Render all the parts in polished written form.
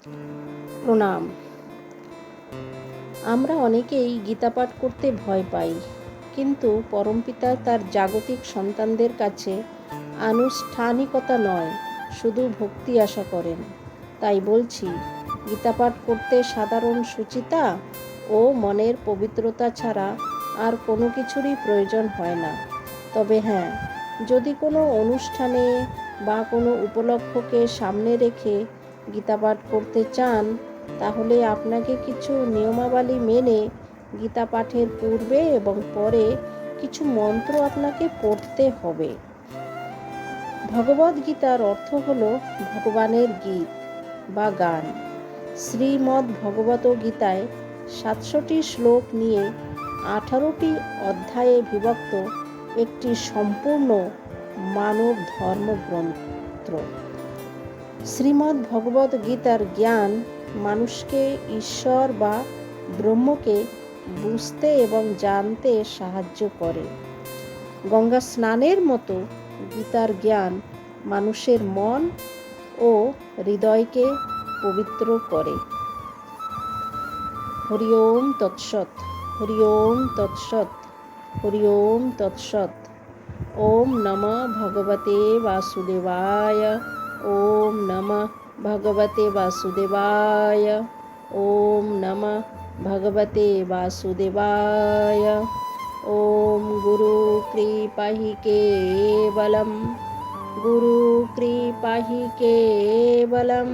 প্রণাম। আমরা অনেকেই গীতা পাঠ করতে ভয় পাই, কিন্তু পরমপিতা তার জাগতিক সন্তানদের কাছে আনুষ্ঠানিকতা নয়, শুধু ভক্তি আশা করেন। তাই বলছি, গীতা পাঠ করতে সাধারণ সুচিতা ও মনের পবিত্রতা ছাড়া আর কোনো কিছুরই প্রয়োজন হয় না। তবে হ্যাঁ, যদি কোনো অনুষ্ঠানে বা কোনো উপলক্ষকে সামনে রেখে গীতা পাঠ করতে চান, তাহলে আপনাকে কিছু নিয়মাবলী মেনে গীতা পাঠের পূর্বে এবং পরে কিছু মন্ত্র আপনাকে পড়তে হবে। ভগবদ গীতার অর্থ হল ভগবানের গীত বা গান। শ্রীমদ্ ভগবত গীতায় 700টি শ্লোক নিয়ে 18টি অধ্যায়ে বিভক্ত একটি সম্পূর্ণ মানব ধর্মগ্রন্থ। শ্রীমদ্ ভগবত গীতার জ্ঞান মানুষকে ঈশ্বর বা ব্রহ্মকে বুঝতে এবং জানতে সাহায্য করে। গঙ্গা স্নানের মতো গীতার জ্ঞান মানুষের মন ও হৃদয়কে পবিত্র করে। হরি ওম তৎসৎ, হরি ওম তৎসৎ, হরি ওম তৎসৎ। ওম নমঃ ভগবতে বাসুদেবায়, ওম নমঃ ভগবতে বাসুদেবায়, ওম নমঃ ভগবতে বাসুদেবায়। ওম গুরু কৃপাহি কেবলম, গুরু কৃপাহি কেবলম,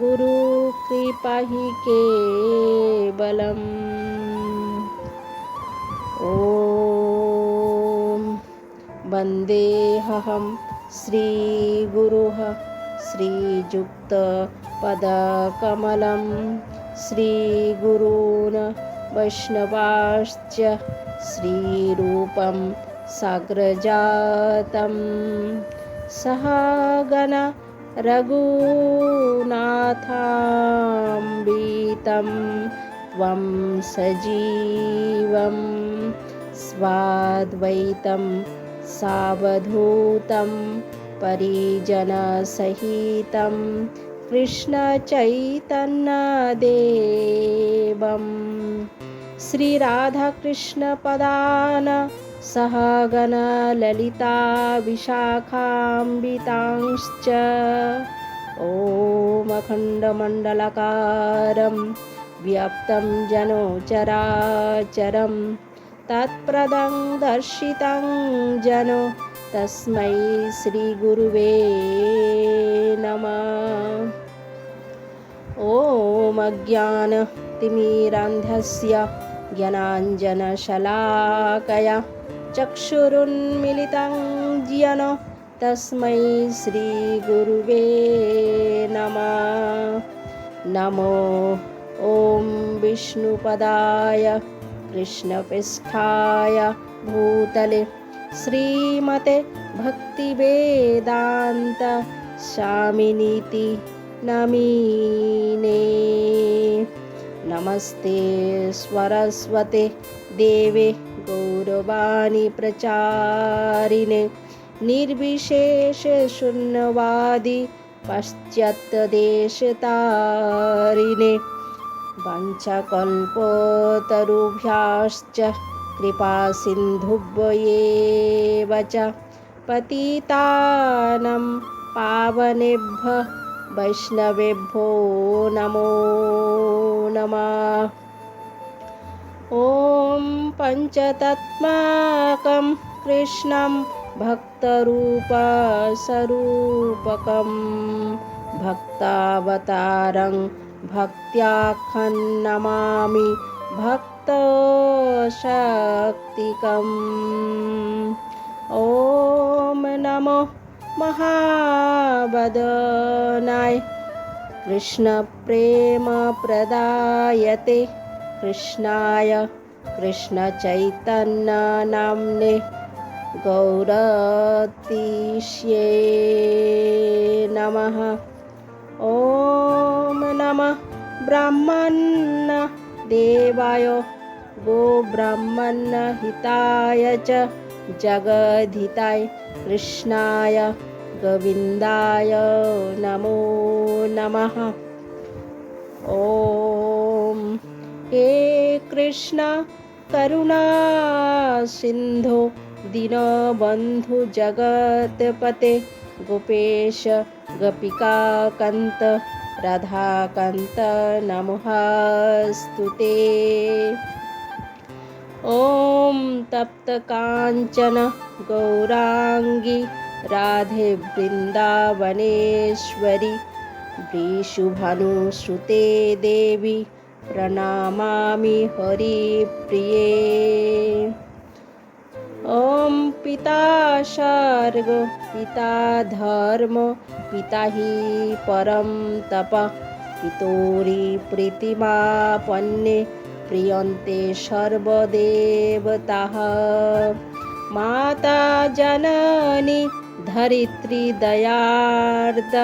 গুরু কৃপাহি কেবলম। ওম বন্দেহম শ্রীগুরুঃ শ্রীযুক্তপদকমলম, শ্রীগুরূन् বৈষ্ণবাশ্চ শ্রীরূপং সাগ্রজাতम् সহগণ রঘুনাথান্বিतं ত্বং সজীবং স্বাদ্বৈतं সাবধূतं परिजनसहितं कृष्णचैतन्यदेवं श्रीराधाकृष्णपदान् सहगण ललिता विशाखान्वितांश्च। ॐ अखण्डमण्डलाकारं व्याप्तं येन चराचरं तत्पदं दर्शितं येन तस्मै श्रीगुरुवे नमः। ॐ अज्ञानतिमिरान्धस्य ज्ञानाञ्जनशलाकया चक्षुरुन्मिलितं येन तस्मै श्रीगुरुवे नमः। नमो ॐ विष्णुपदाय कृष्णपृष्ठाय भूतले श्रीमते भक्तिवेदान्त स्वामिनीति नमीने। नमस्ते सरस्वते देवे गौरवाणी प्रचारिणे निर्विशेष शून्यवादी पाश्चात्यदेशतारिणे वाञ्छाकल्पतरुभ्यश्च कृपा सिन्धुभ्येव च पतितानं पावनेभ्यः वैष्णवेभ्यो नमो नमः। ॐ पञ्चतत्त्वात्मकं कृष्णं भक्तरूपस्वरूपकं भक्तावतारं भक्त्याख्यं नमामि भक्तशक्तिकम्। ॐ नमो महावदनाय कृष्णप्रेमप्रदायते कृष्णाय कृष्णचैतन्यनाम्ने गौरतीष्ये नमः। ॐ नमः ब्राह्मणदेवाय गोब्राह्मणहिताय च जगद्धिताय कृष्णाय गोविन्दाय नमो नमः। ॐ हे कृष्ण करुणा सिन्धु दीनबन्धु जगत्पते गोपेश गोपिकान्त राधाकान्त नमोऽस्तु ते। ॐ तप्तकाञ्चन गौराङ्गी राधे वृन्दावनेश्वरी वृषभानुसुते देवी प्रणमामि हरिप्रिये। ॐ पिता सर्ग पिता धर्म पिता हि परं तप पितोरि प्रीतिमापन्ने प्रियन्ते सर्वदेवताः। माता जननी धरित्री दयार्द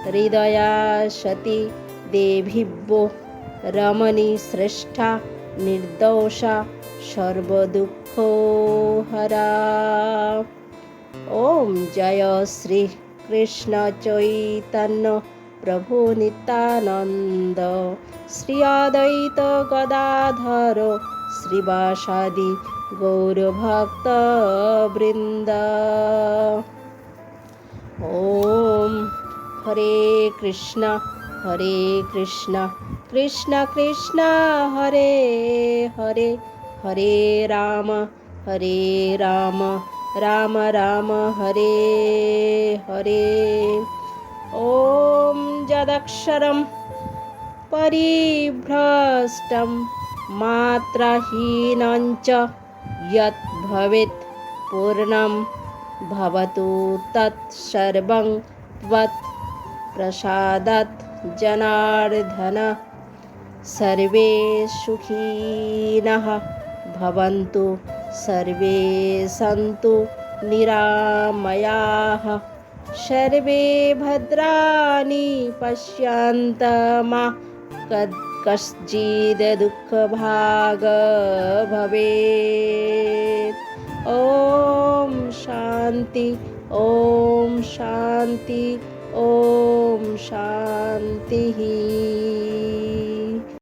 हृदया सती देवीभ्यो रमणी श्रेष्ठा निर्दोषा सर्वदुःखहरा। ॐ जय श्री कृष्ण चैतन्य प्रभु नित्यानंद श्री अद्वैत गदाधर श्रीवासादि गौरभक्तवृन्द। ॐ हरे कृष्ण कृष्ण कृष्ण हरे हरे हरे राम राम राम हरे हरे। ॐ यदक्षरं परिभ्रष्टं मात्राहीनं च यत् भवेत् पूर्णं भवतु तत्सर्वं त्वत् प्रसादात् जनार्दन। सर्वे सुखिनः भवन्तु सर्वे सन्तु निरामयाः सर्वे भद्राणि पश्यन्तु मा कश्चित् दुःखभाग् भवेत्। ॐ शान्ति ॐ शान्ति ॐ शान्तिः।